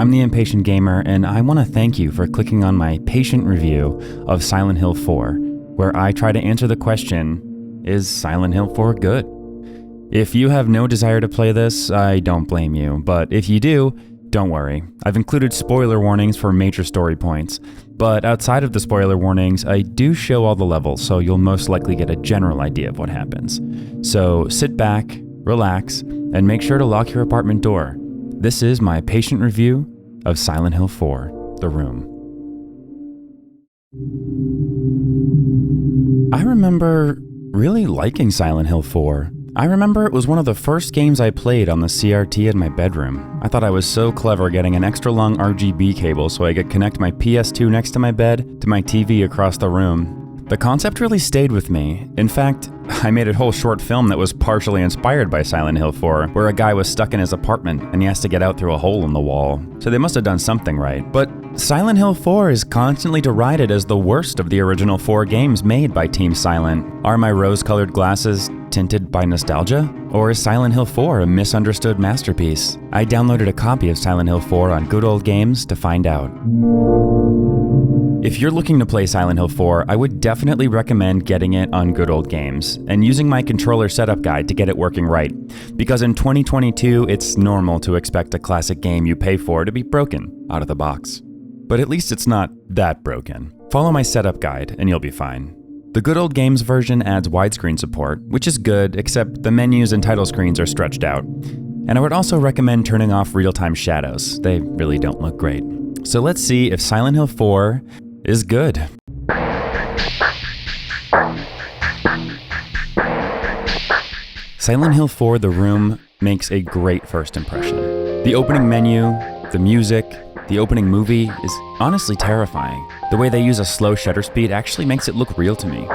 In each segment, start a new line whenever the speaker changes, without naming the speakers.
I'm the Impatient Gamer, and I want to thank you for clicking on my patient review of Silent Hill 4, where I try to answer the question, is Silent Hill 4 good? If you have no desire to play this, I don't blame you, but if you do, don't worry. I've included spoiler warnings for major story points, but outside of the spoiler warnings, I do show all the levels, so you'll most likely get a general idea of what happens. So sit back, relax, and make sure to lock your apartment door. This is my patient review of Silent Hill 4, The Room. I remember really liking Silent Hill 4. I remember it was one of the first games I played on the CRT in my bedroom. I thought I was so clever getting an extra long RGB cable so I could connect my PS2 next to my bed to my TV across the room. The concept really stayed with me. In fact, I made a whole short film that was partially inspired by Silent Hill 4, where a guy was stuck in his apartment and he has to get out through a hole in the wall. So they must have done something right. But Silent Hill 4 is constantly derided as the worst of the original 4 games made by Team Silent. Are my rose-colored glasses tinted by nostalgia? Or is Silent Hill 4 a misunderstood masterpiece? I downloaded a copy of Silent Hill 4 on Good Old Games to find out. If you're looking to play Silent Hill 4, I would definitely recommend getting it on Good Old Games and using my controller setup guide to get it working right, because in 2022, it's normal to expect a classic game you pay for to be broken out of the box. But at least it's not that broken. Follow my setup guide and you'll be fine. The Good Old Games version adds widescreen support, which is good, except the menus and title screens are stretched out. And I would also recommend turning off real-time shadows. They really don't look great. So let's see if Silent Hill 4 is good. Silent Hill 4 The Room makes a great first impression. The opening menu, the music, the opening movie is honestly terrifying. The way they use a slow shutter speed actually makes it look real to me.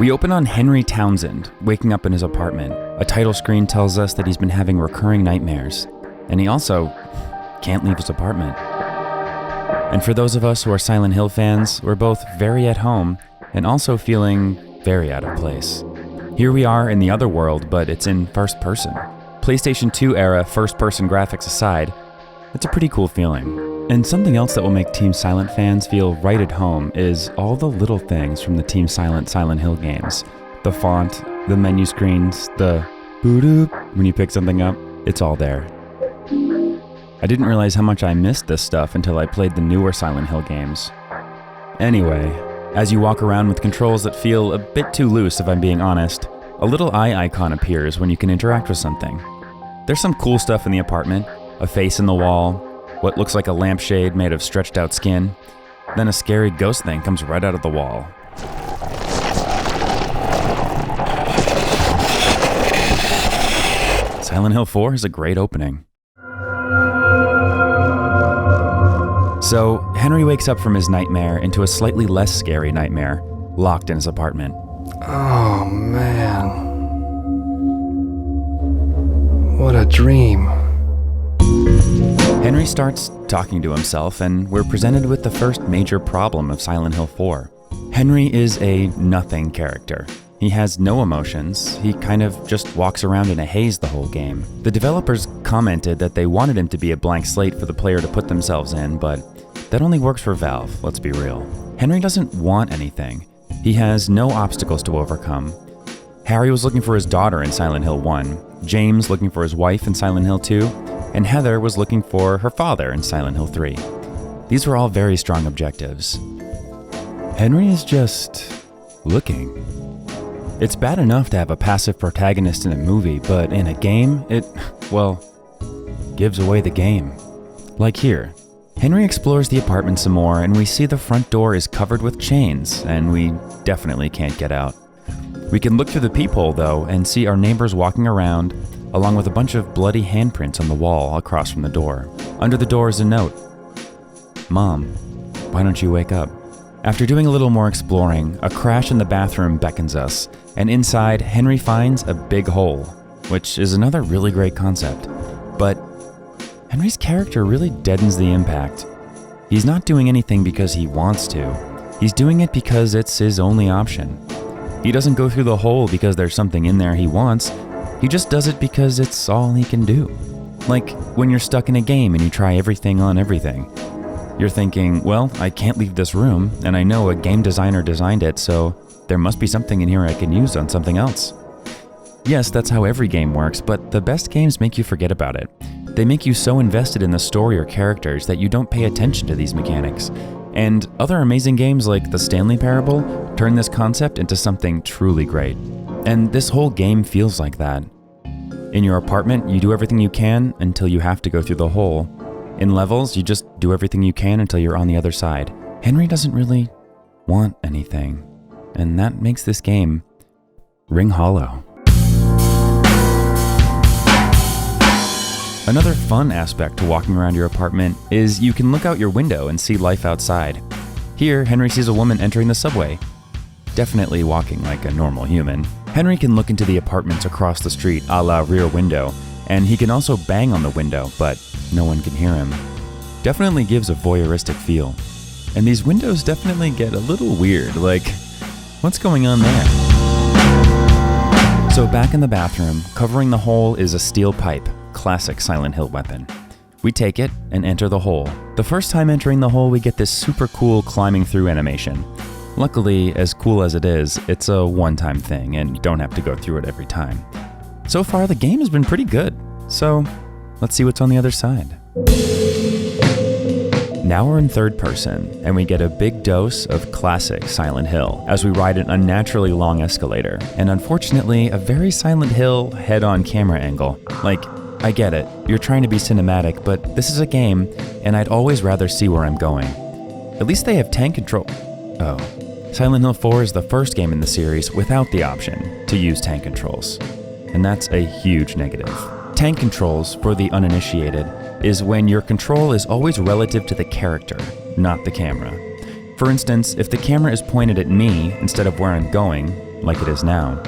We open on Henry Townsend waking up in his apartment. A title screen tells us that he's been having recurring nightmares, and he also can't leave his apartment. And for those of us who are Silent Hill fans, we're both very at home and also feeling very out of place. Here we are in the other world, but it's in first person. PlayStation 2 era first-person graphics aside, it's a pretty cool feeling. And something else that will make Team Silent fans feel right at home is all the little things from the Team Silent Hill games. The font, the menu screens, the boo-doop when you pick something up, it's all there. I didn't realize how much I missed this stuff until I played the newer Silent Hill games. Anyway, as you walk around with controls that feel a bit too loose if I'm being honest, a little eye icon appears when you can interact with something. There's some cool stuff in the apartment, a face in the wall, what looks like a lampshade made of stretched out skin, then a scary ghost thing comes right out of the wall. Silent Hill 4 is a great opening. So, Henry wakes up from his nightmare into a slightly less scary nightmare, locked in his apartment.
Oh man. What a dream.
Henry starts talking to himself, and we're presented with the first major problem of Silent Hill 4. Henry is a nothing character. He has no emotions, he kind of just walks around in a haze the whole game. The developers commented that they wanted him to be a blank slate for the player to put themselves in, but that only works for Valve, let's be real. Henry doesn't want anything. He has no obstacles to overcome. Harry was looking for his daughter in Silent Hill 1, James looking for his wife in Silent Hill 2, and Heather was looking for her father in Silent Hill 3. These were all very strong objectives. Henry is just looking. It's bad enough to have a passive protagonist in a movie, but in a game, it, well, gives away the game. Like here, Henry explores the apartment some more and we see the front door is covered with chains and we definitely can't get out. We can look through the peephole though and see our neighbors walking around along with a bunch of bloody handprints on the wall across from the door. Under the door is a note. Mom, why don't you wake up? After doing a little more exploring, a crash in the bathroom beckons us, and inside, Henry finds a big hole, which is another really great concept. But Henry's character really deadens the impact. He's not doing anything because he wants to. He's doing it because it's his only option. He doesn't go through the hole because there's something in there he wants. He just does it because it's all he can do. Like when you're stuck in a game and you try everything on everything. You're thinking, well, I can't leave this room, and I know a game designer designed it, so there must be something in here I can use on something else. Yes, that's how every game works, but the best games make you forget about it. They make you so invested in the story or characters that you don't pay attention to these mechanics. And other amazing games like the Stanley Parable turn this concept into something truly great. And this whole game feels like that. In your apartment, you do everything you can until you have to go through the hole. In levels, you just do everything you can until you're on the other side. Henry doesn't really want anything, and that makes this game ring hollow. Another fun aspect to walking around your apartment is you can look out your window and see life outside. Here, Henry sees a woman entering the subway, definitely walking like a normal human. Henry can look into the apartments across the street a la Rear Window, and he can also bang on the window, but no one can hear him. Definitely gives a voyeuristic feel. And these windows definitely get a little weird, like, what's going on there? So back in the bathroom, covering the hole is a steel pipe, classic Silent Hill weapon. We take it and enter the hole. The first time entering the hole, we get this super cool climbing through animation. Luckily, as cool as it is, it's a one-time thing and you don't have to go through it every time. So far, the game has been pretty good, so let's see what's on the other side. Now we're in third person, and we get a big dose of classic Silent Hill as we ride an unnaturally long escalator, and unfortunately, a very Silent Hill head-on camera angle. Like, I get it, you're trying to be cinematic, but this is a game, and I'd always rather see where I'm going. At least they have tank control. Oh. Silent Hill 4 is the first game in the series without the option to use tank controls, and that's a huge negative. Tank controls, for the uninitiated, is when your control is always relative to the character, not the camera. For instance, if the camera is pointed at me instead of where I'm going, like it is now,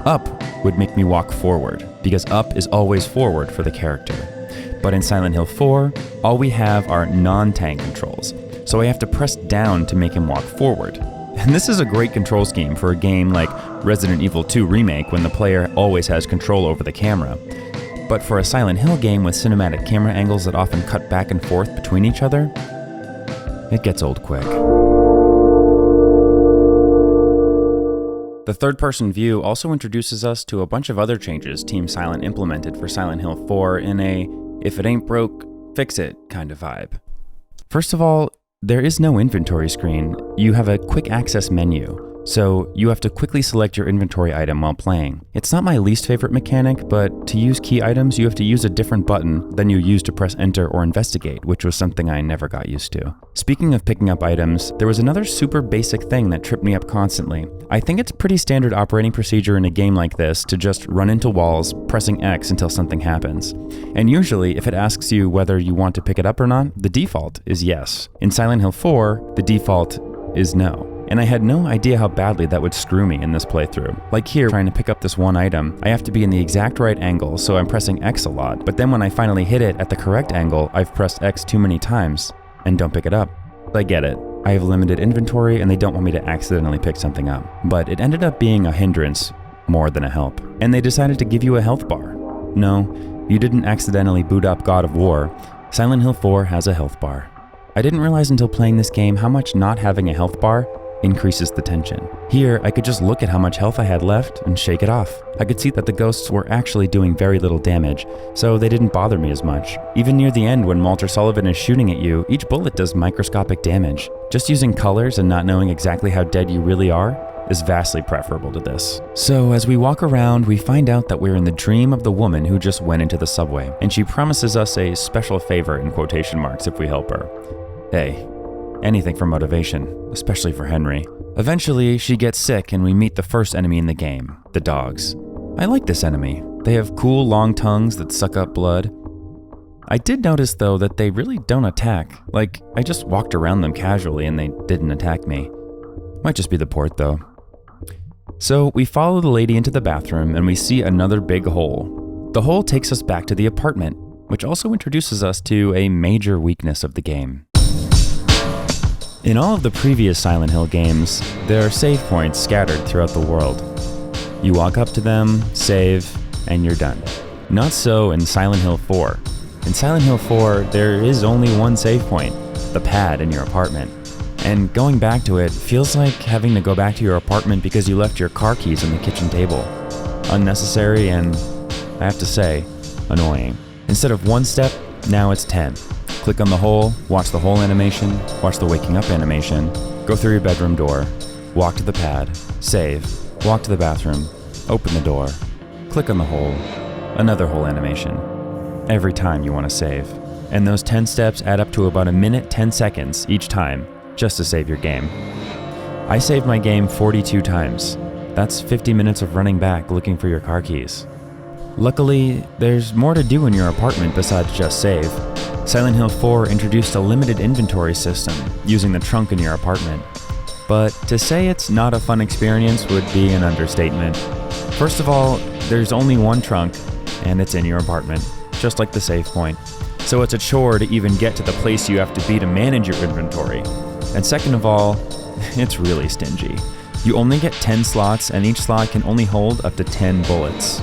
up would make me walk forward, because up is always forward for the character. But in Silent Hill 4, all we have are non-tank controls, so I have to press down to make him walk forward. And this is a great control scheme for a game like Resident Evil 2 Remake when the player always has control over the camera. But for a Silent Hill game with cinematic camera angles that often cut back and forth between each other, it gets old quick. The third-person view also introduces us to a bunch of other changes Team Silent implemented for Silent Hill 4 in a if it ain't broke, fix it kind of vibe. First of all, there is no inventory screen. You have a quick access menu, so you have to quickly select your inventory item while playing. It's not my least favorite mechanic, but to use key items, you have to use a different button than you use to press enter or investigate, which was something I never got used to. Speaking of picking up items, there was another super basic thing that tripped me up constantly. I think it's pretty standard operating procedure in a game like this to just run into walls, pressing X until something happens. And usually, if it asks you whether you want to pick it up or not, the default is yes. In Silent Hill 4, the default is no. And I had no idea how badly that would screw me in this playthrough. Like here, trying to pick up this one item, I have to be in the exact right angle, so I'm pressing X a lot. But then when I finally hit it at the correct angle, I've pressed X too many times and don't pick it up. I get it. I have limited inventory and they don't want me to accidentally pick something up. But it ended up being a hindrance more than a help. And they decided to give you a health bar. No, you didn't accidentally boot up God of War. Silent Hill 4 has a health bar. I didn't realize until playing this game how much not having a health bar increases the tension. Here, I could just look at how much health I had left and shake it off. I could see that the ghosts were actually doing very little damage, so they didn't bother me as much. Even near the end when Walter Sullivan is shooting at you, each bullet does microscopic damage. Just using colors and not knowing exactly how dead you really are is vastly preferable to this. So as we walk around, we find out that we're in the dream of the woman who just went into the subway, and she promises us a special favor in quotation marks if we help her. Hey, anything for motivation, especially for Henry. Eventually, she gets sick and we meet the first enemy in the game, the dogs. I like this enemy. They have cool long tongues that suck up blood. I did notice though that they really don't attack. Like, I just walked around them casually and they didn't attack me. Might just be the port though. So we follow the lady into the bathroom and we see another big hole. The hole takes us back to the apartment, which also introduces us to a major weakness of the game. In all of the previous Silent Hill games, there are save points scattered throughout the world. You walk up to them, save, and you're done. Not so in Silent Hill 4. In Silent Hill 4, there is only one save point, the pad in your apartment. And going back to it feels like having to go back to your apartment because you left your car keys on the kitchen table. Unnecessary and, I have to say, annoying. Instead of one step, now it's 10. Click on the hole, watch the hole animation, watch the waking up animation, go through your bedroom door, walk to the pad, save, walk to the bathroom, open the door, click on the hole, another hole animation. Every time you want to save. And those 10 steps add up to about 1 minute 10 seconds each time, just to save your game. I saved my game 42 times. That's 50 minutes of running back looking for your car keys. Luckily, there's more to do in your apartment besides just save. Silent Hill 4 introduced a limited inventory system using the trunk in your apartment. But to say it's not a fun experience would be an understatement. First of all, there's only one trunk, and it's in your apartment, just like the save point. So it's a chore to even get to the place you have to be to manage your inventory. And second of all, it's really stingy. You only get 10 slots, and each slot can only hold up to 10 bullets.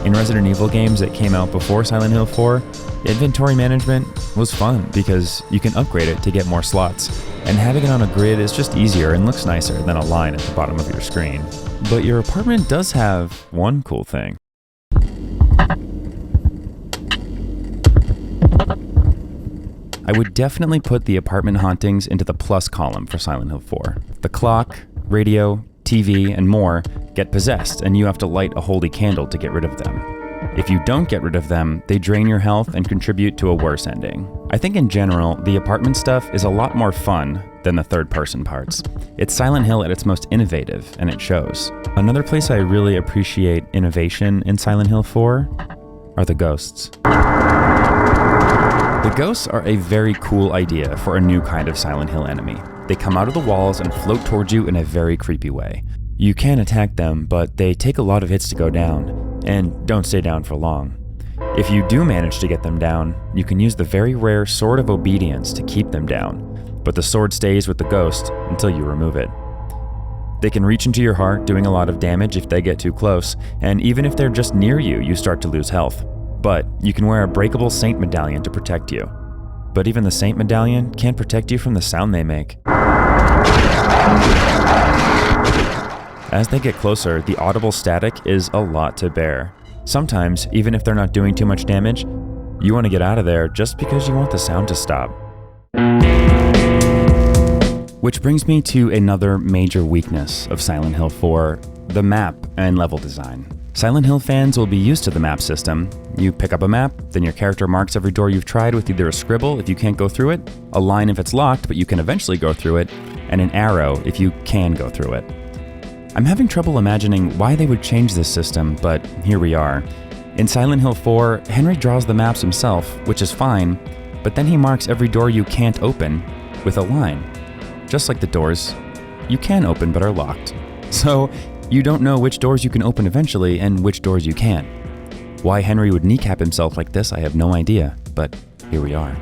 In Resident Evil games that came out before Silent Hill 4, inventory management was fun because you can upgrade it to get more slots, and having it on a grid is just easier and looks nicer than a line at the bottom of your screen. But your apartment does have one cool thing. I would definitely put the apartment hauntings into the plus column for Silent Hill 4. The clock, radio, TV, and more get possessed, and you have to light a holy candle to get rid of them. If you don't get rid of them, they drain your health and contribute to a worse ending. I think in general, the apartment stuff is a lot more fun than the third-person parts. It's Silent Hill at its most innovative, and it shows. Another place I really appreciate innovation in Silent Hill 4 are the ghosts. The ghosts are a very cool idea for a new kind of Silent Hill enemy. They come out of the walls and float towards you in a very creepy way. You can attack them, but they take a lot of hits to go down, and don't stay down for long. If you do manage to get them down, you can use the very rare Sword of Obedience to keep them down, but the sword stays with the ghost until you remove it. They can reach into your heart, doing a lot of damage if they get too close, and even if they're just near you, you start to lose health. But you can wear a breakable Saint medallion to protect you. But even the Saint medallion can't protect you from the sound they make. As they get closer, the audible static is a lot to bear. Sometimes, even if they're not doing too much damage, you want to get out of there just because you want the sound to stop. Which brings me to another major weakness of Silent Hill 4, the map and level design. Silent Hill fans will be used to the map system. You pick up a map, then your character marks every door you've tried with either a scribble if you can't go through it, a line if it's locked but you can eventually go through it, and an arrow if you can go through it. I'm having trouble imagining why they would change this system, but here we are. In Silent Hill 4, Henry draws the maps himself, which is fine, but then he marks every door you can't open with a line. Just like the doors you can open but are locked. So you don't know which doors you can open eventually and which doors you can't. Why Henry would kneecap himself like this, I have no idea, but here we are.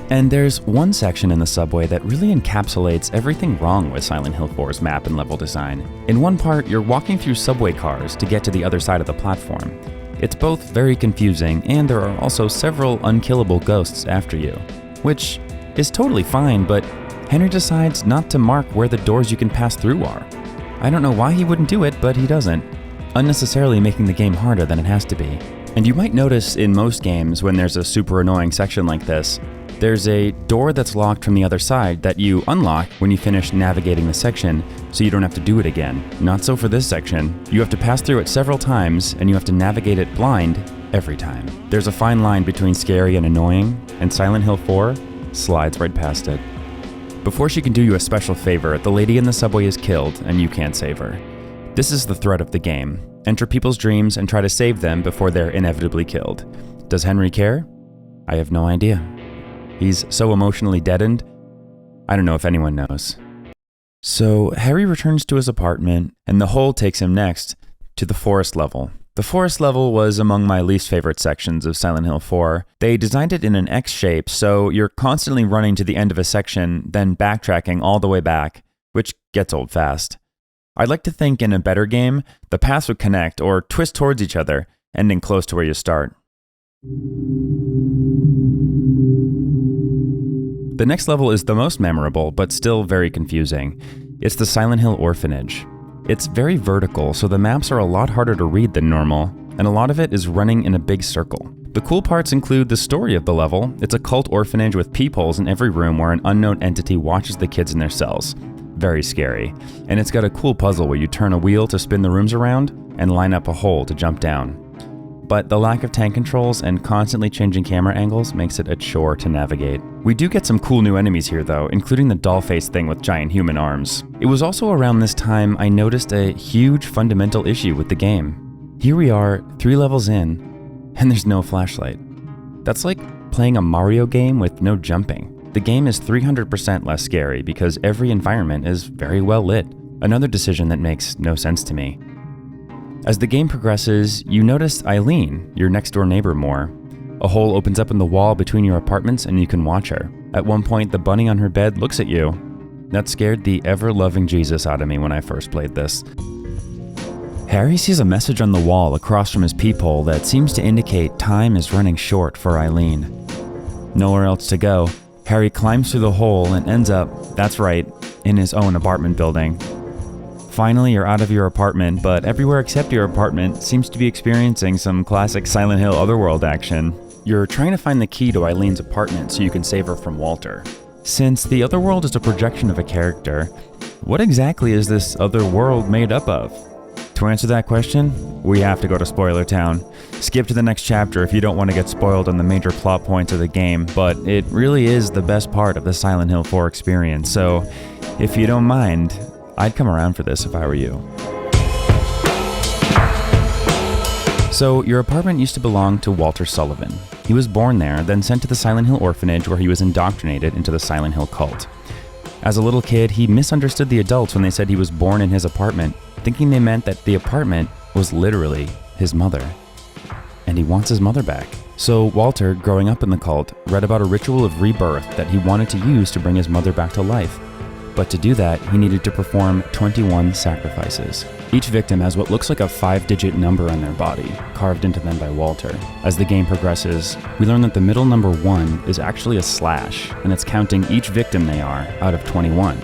And there's one section in the subway that really encapsulates everything wrong with Silent Hill 4's map and level design. In one part, you're walking through subway cars to get to the other side of the platform. It's both very confusing, and there are also several unkillable ghosts after you, which is totally fine, but Henry decides not to mark where the doors you can pass through are. I don't know why he wouldn't do it, but he doesn't, unnecessarily making the game harder than it has to be. And you might notice in most games when there's a super annoying section like this, there's a door that's locked from the other side that you unlock when you finish navigating the section, so you don't have to do it again. Not so for this section. You have to pass through it several times, and you have to navigate it blind every time. There's a fine line between scary and annoying, and Silent Hill 4 slides right past it. Before she can do you a special favor, the lady in the subway is killed, and you can't save her. This is the threat of the game. Enter people's dreams and try to save them before they're inevitably killed. Does Henry care? I have no idea. He's so emotionally deadened, I don't know if anyone knows. So Harry returns to his apartment, and the hole takes him next to the forest level, The forest level was among my least favorite sections of Silent Hill 4. They designed it in an X shape, so you're constantly running to the end of a section, then backtracking all the way back, which gets old fast. I'd like to think in a better game, the paths would connect or twist towards each other, ending close to where you start. The next level is the most memorable, but still very confusing. It's the Silent Hill Orphanage. It's very vertical, so the maps are a lot harder to read than normal, and a lot of it is running in a big circle. The cool parts include the story of the level. It's a cult orphanage with peepholes in every room where an unknown entity watches the kids in their cells. Very scary. And it's got a cool puzzle where you turn a wheel to spin the rooms around and line up a hole to jump down. But the lack of tank controls and constantly changing camera angles makes it a chore to navigate. We do get some cool new enemies here though, including the doll face thing with giant human arms. It was also around this time I noticed a huge fundamental issue with the game. Here we are, 3 levels in, and there's no flashlight. That's like playing a Mario game with no jumping. The game is 300% less scary because every environment is very well lit. Another decision that makes no sense to me. As the game progresses, you notice Eileen, your next-door neighbor, more. A hole opens up in the wall between your apartments and you can watch her. At one point, the bunny on her bed looks at you. That scared the ever-loving Jesus out of me when I first played this. Harry sees a message on the wall across from his peephole that seems to indicate time is running short for Eileen. Nowhere else to go, Harry climbs through the hole and ends up, that's right, in his own apartment building. Finally, you're out of your apartment, but everywhere except your apartment seems to be experiencing some classic Silent Hill Otherworld action. You're trying to find the key to Eileen's apartment so you can save her from Walter. Since the Otherworld is a projection of a character, what exactly is this other world made up of? To answer that question, we have to go to Spoiler Town. Skip to the next chapter if you don't want to get spoiled on the major plot points of the game, but it really is the best part of the Silent Hill 4 experience, so if you don't mind, I'd come around for this if I were you. So, your apartment used to belong to Walter Sullivan. He was born there, then sent to the Silent Hill Orphanage where he was indoctrinated into the Silent Hill cult. As a little kid, he misunderstood the adults when they said he was born in his apartment, thinking they meant that the apartment was literally his mother. And he wants his mother back. So Walter, growing up in the cult, read about a ritual of rebirth that he wanted to use to bring his mother back to life. But to do that, he needed to perform 21 sacrifices. Each victim has what looks like a 5-digit number on their body, carved into them by Walter. As the game progresses, we learn that the middle number 1 is actually a slash, and it's counting each victim they are out of 21,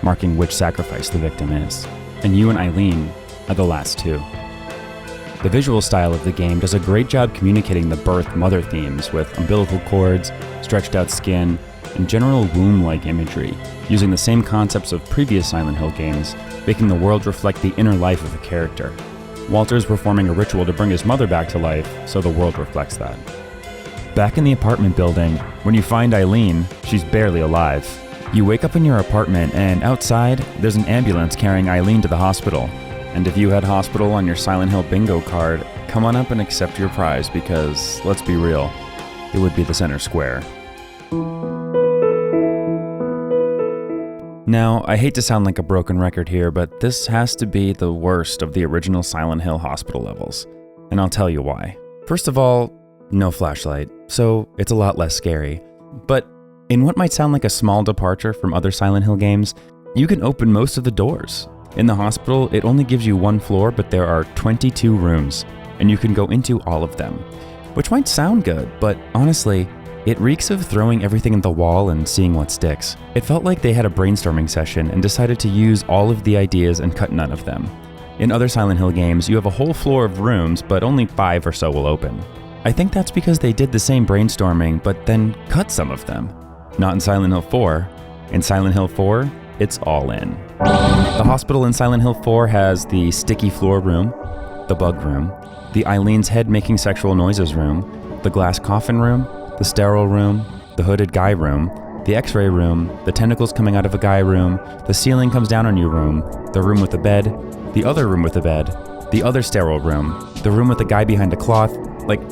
marking which sacrifice the victim is. And you and Eileen are the last 2. The visual style of the game does a great job communicating the birth-mother themes with umbilical cords, stretched out skin, and general womb-like imagery, using the same concepts of previous Silent Hill games, making the world reflect the inner life of a character. Walter's performing a ritual to bring his mother back to life, so the world reflects that. Back in the apartment building, when you find Eileen, she's barely alive. You wake up in your apartment, and outside, there's an ambulance carrying Eileen to the hospital. And if you had hospital on your Silent Hill bingo card, come on up and accept your prize because, let's be real, it would be the center square. Now, I hate to sound like a broken record here, but this has to be the worst of the original Silent Hill hospital levels. And I'll tell you why. First of all, no flashlight, so it's a lot less scary. But in what might sound like a small departure from other Silent Hill games, you can open most of the doors. In the hospital, it only gives you 1 floor, but there are 22 rooms, and you can go into all of them. Which might sound good, but honestly, it reeks of throwing everything at the wall and seeing what sticks. It felt like they had a brainstorming session and decided to use all of the ideas and cut none of them. In other Silent Hill games, you have a whole floor of rooms, but only 5 or so will open. I think that's because they did the same brainstorming, but then cut some of them. Not in Silent Hill 4. In Silent Hill 4, it's all in. The hospital in Silent Hill 4 has the sticky floor room, the bug room, the Eileen's head making sexual noises room, the glass coffin room, the sterile room, the hooded guy room, the x-ray room, the tentacles coming out of a guy room, the ceiling comes down on you room, the room with the bed, the other room with the bed, the other sterile room, the room with the guy behind a cloth. Like,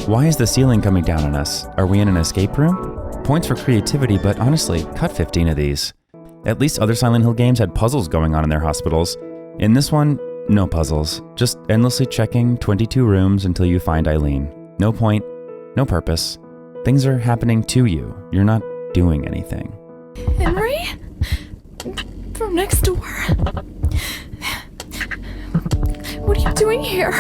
why is the ceiling coming down on us? Are we in an escape room? Points for creativity, but honestly, cut 15 of these. At least other Silent Hill games had puzzles going on in their hospitals. In this one, No puzzles, just endlessly checking 22 rooms until you find Eileen. No point, no purpose. Things are happening to you. You're not doing anything.
Henry? From next door. What are you doing here?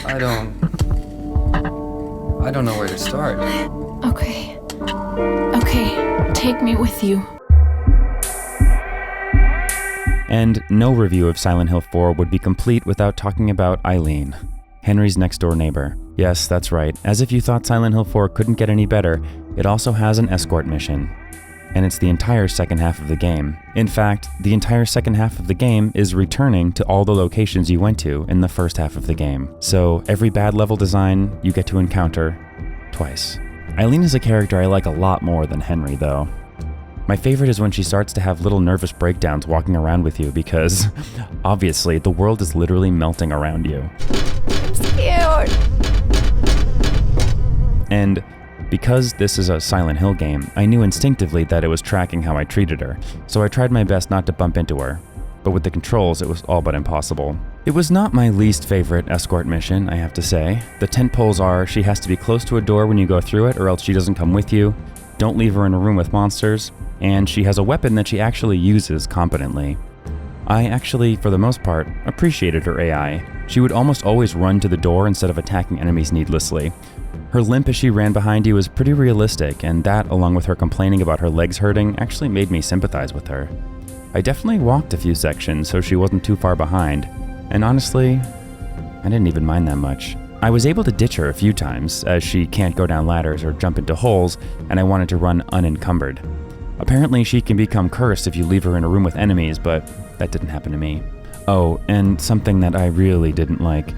I don't know where to start.
Okay. Okay, take me with you.
And no review of Silent Hill 4 would be complete without talking about Eileen, Henry's next-door neighbor. Yes, that's right. As if you thought Silent Hill 4 couldn't get any better, it also has an escort mission. And it's the entire second half of the game. In fact, the entire second half of the game is returning to all the locations you went to in the first half of the game. So every bad level design you get to encounter twice. Eileen is a character I like a lot more than Henry, though. My favorite is when she starts to have little nervous breakdowns walking around with you because, obviously, the world is literally melting around you.
I'm scared.
And because this is a Silent Hill game, I knew instinctively that it was tracking how I treated her, so I tried my best not to bump into her. But with the controls, it was all but impossible. It was not my least favorite escort mission, I have to say. The tent poles are, she has to be close to a door when you go through it or else she doesn't come with you, don't leave her in a room with monsters, and she has a weapon that she actually uses competently. I actually, for the most part, appreciated her AI. She would almost always run to the door instead of attacking enemies needlessly. Her limp as she ran behind you was pretty realistic, and that, along with her complaining about her legs hurting, actually made me sympathize with her. I definitely walked a few sections so she wasn't too far behind, and honestly, I didn't even mind that much. I was able to ditch her a few times, as she can't go down ladders or jump into holes, and I wanted to run unencumbered. Apparently she can become cursed if you leave her in a room with enemies, but that didn't happen to me. Oh, and something that I really didn't like.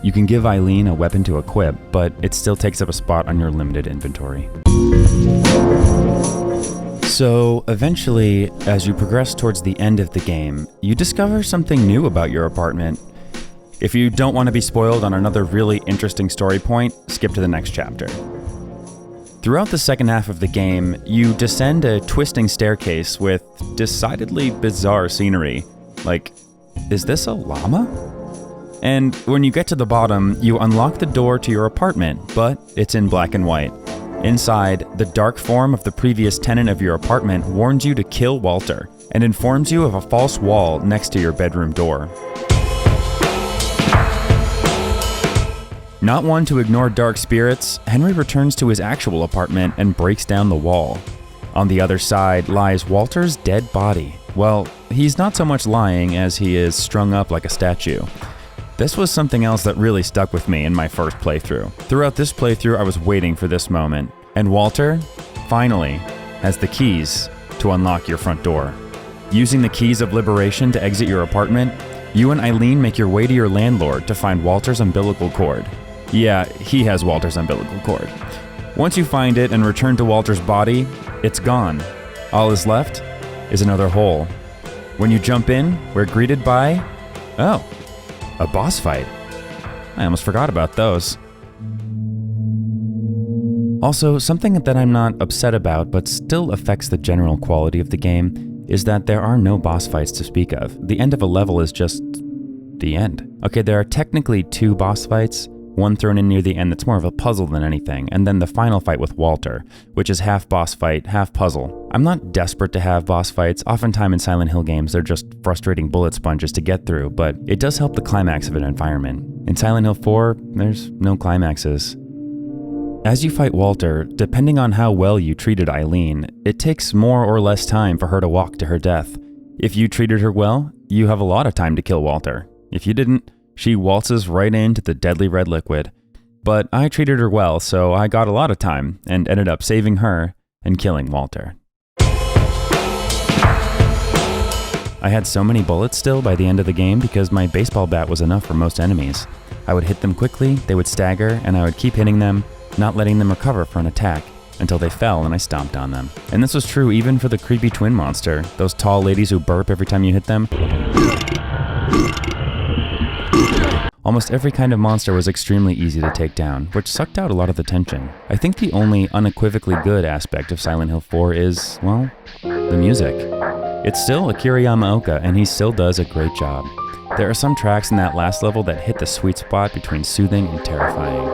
You can give Eileen a weapon to equip, but it still takes up a spot on your limited inventory. So, eventually, as you progress towards the end of the game, you discover something new about your apartment. If you don't want to be spoiled on another really interesting story point, skip to the next chapter. Throughout the second half of the game, you descend a twisting staircase with decidedly bizarre scenery. Like, is this a llama? And when you get to the bottom, you unlock the door to your apartment, but it's in black and white. Inside, the dark form of the previous tenant of your apartment warns you to kill Walter and informs you of a false wall next to your bedroom door. Not one to ignore dark spirits, Henry returns to his actual apartment and breaks down the wall. On the other side lies Walter's dead body. Well, he's not so much lying as he is strung up like a statue. This was something else that really stuck with me in my first playthrough. Throughout this playthrough, I was waiting for this moment. And Walter, finally, has the keys to unlock your front door. Using the keys of liberation to exit your apartment, you and Eileen make your way to your landlord to find Walter's umbilical cord. Yeah, he has Walter's umbilical cord. Once you find it and return to Walter's body, it's gone. All is left is another hole. When you jump in, we're greeted by, oh, a boss fight. I almost forgot about those. Also, something that I'm not upset about but still affects the general quality of the game is that there are no boss fights to speak of. The end of a level is just the end. Okay, there are technically two boss fights, one thrown in near the end that's more of a puzzle than anything, and then the final fight with Walter, which is half boss fight, half puzzle. I'm not desperate to have boss fights. Oftentimes in Silent Hill games, they're just frustrating bullet sponges to get through, but it does help the climax of an environment. In Silent Hill 4, there's no climaxes. As you fight Walter, depending on how well you treated Eileen, it takes more or less time for her to walk to her death. If you treated her well, you have a lot of time to kill Walter. If you didn't, she waltzes right into the deadly red liquid. But I treated her well, so I got a lot of time and ended up saving her and killing Walter. I had so many bullets still by the end of the game because my baseball bat was enough for most enemies. I would hit them quickly, they would stagger, and I would keep hitting them, not letting them recover for an attack, until they fell and I stomped on them. And this was true even for the creepy twin monster, those tall ladies who burp every time you hit them. Almost every kind of monster was extremely easy to take down, which sucked out a lot of the tension. I think the only unequivocally good aspect of Silent Hill 4 is, well, the music. It's still Akira Yamaoka, and he still does a great job. There are some tracks in that last level that hit the sweet spot between soothing and terrifying.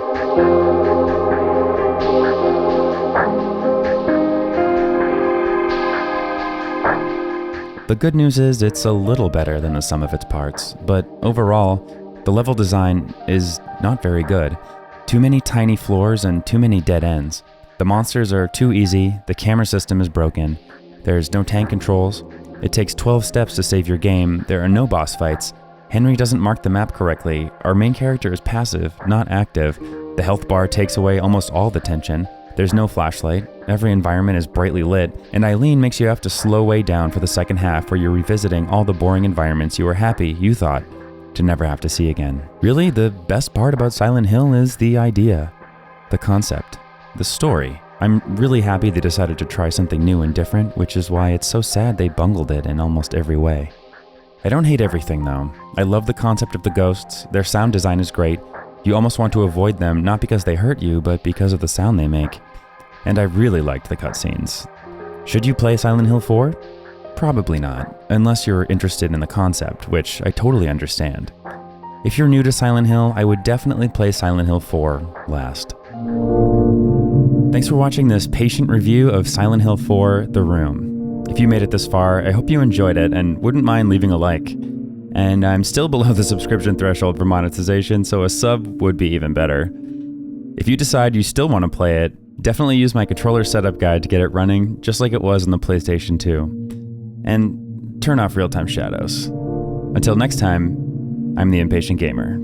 The good news is it's a little better than the sum of its parts, but overall, the level design is not very good. Too many tiny floors and too many dead ends. The monsters are too easy, the camera system is broken, there's no tank controls, it takes 12 steps to save your game, there are no boss fights, Henry doesn't mark the map correctly, our main character is passive, not active, the health bar takes away almost all the tension, there's no flashlight, every environment is brightly lit, and Eileen makes you have to slow way down for the second half where you're revisiting all the boring environments you were happy, you thought, to never have to see again. Really, the best part about Silent Hill is the idea, the concept, the story. I'm really happy they decided to try something new and different, which is why it's so sad they bungled it in almost every way. I don't hate everything though. I love the concept of the ghosts, their sound design is great. You almost want to avoid them, not because they hurt you, but because of the sound they make. And I really liked the cutscenes. Should you play Silent Hill 4? Probably not, unless you're interested in the concept, which I totally understand. If you're new to Silent Hill, I would definitely play Silent Hill 4 last. Thanks for watching this patient review of Silent Hill 4: The Room. If you made it this far, I hope you enjoyed it and wouldn't mind leaving a like. And I'm still below the subscription threshold for monetization, so a sub would be even better. If you decide you still want to play it, definitely use my controller setup guide to get it running, just like it was on the PlayStation 2. And turn off real-time shadows. Until next time, I'm the Impatient Gamer.